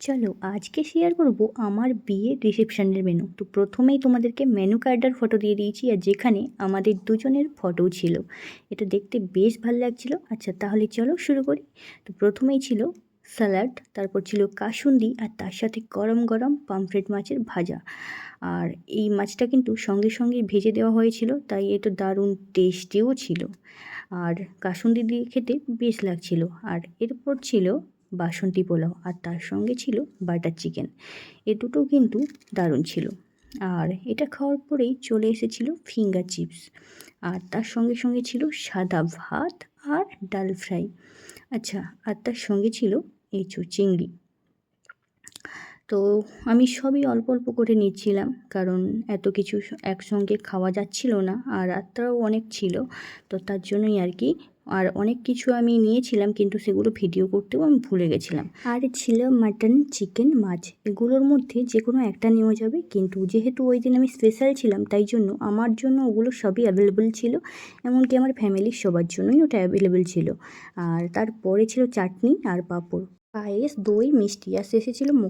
চলো আজকে শেয়ার করব আমার বিয়ের রিসেপশনের মেনু। তো প্রথমেই তোমাদেরকে মেনু কার্ডের ফটো দিয়ে দিয়েছি, আর যেখানে আমাদের দুজনের ফটোও ছিল। এটা দেখতে বেশ ভালো লাগছিল। আচ্ছা তাহলে চলো শুরু করি। তো প্রথমেই ছিল স্যালাড, তারপর ছিল কাসুন্দি, আর তার সাথে গরম গরম পামফ্রেট মাছের ভাজা। আর এই মাছটা কিন্তু সঙ্গে সঙ্গে ভেজে দেওয়া হয়েছিল, তাই এটা দারুণ টেস্টিও ছিল। আর কাসুন্দি দিয়ে খেতে বেশ লাগছিল। আর এরপর ছিল বাসন্তী পোলাও, আর তার সঙ্গে ছিল বাটার চিকেন। এ দুটো কিন্তু দারুণ ছিল। আর এটা খাওয়ার পরেই চলে এসেছিল ফিঙ্গার চিপস, আর তার সঙ্গে সঙ্গে ছিল সাদা ভাত আর ডাল ফ্রাই। আচ্ছা, আর তার সঙ্গে ছিল এঁচো চিংড়ি। তো আমি সবই অল্প অল্প করে নিচ্ছিলাম, কারণ এত কিছু একসঙ্গে খাওয়া যাচ্ছিল না, আর রাতটাও অনেক ছিল। তো তার জন্যই আর কি। আর অনেক কিছু আমি নিয়েছিলাম, কিন্তু সেগুলো ভিডিও করতেও আমি ভুলে গেছিলাম। আর ছিল মাটন, চিকেন, মাছ। এগুলোর মধ্যে যে কোনো একটা নেওয়া যাবে, কিন্তু যেহেতু ওই দিন আমি স্পেশাল ছিলাম, তাই জন্য আমার জন্য ওগুলো সবই অ্যাভেলেবেল ছিল। এমনকি আমার ফ্যামিলির সবার জন্যই ওটা অ্যাভেলেবেল ছিল। আর তারপরে ছিল চাটনি আর পাঁপড়, পায়েস, দই, মিষ্টি, আর শেষে ছিল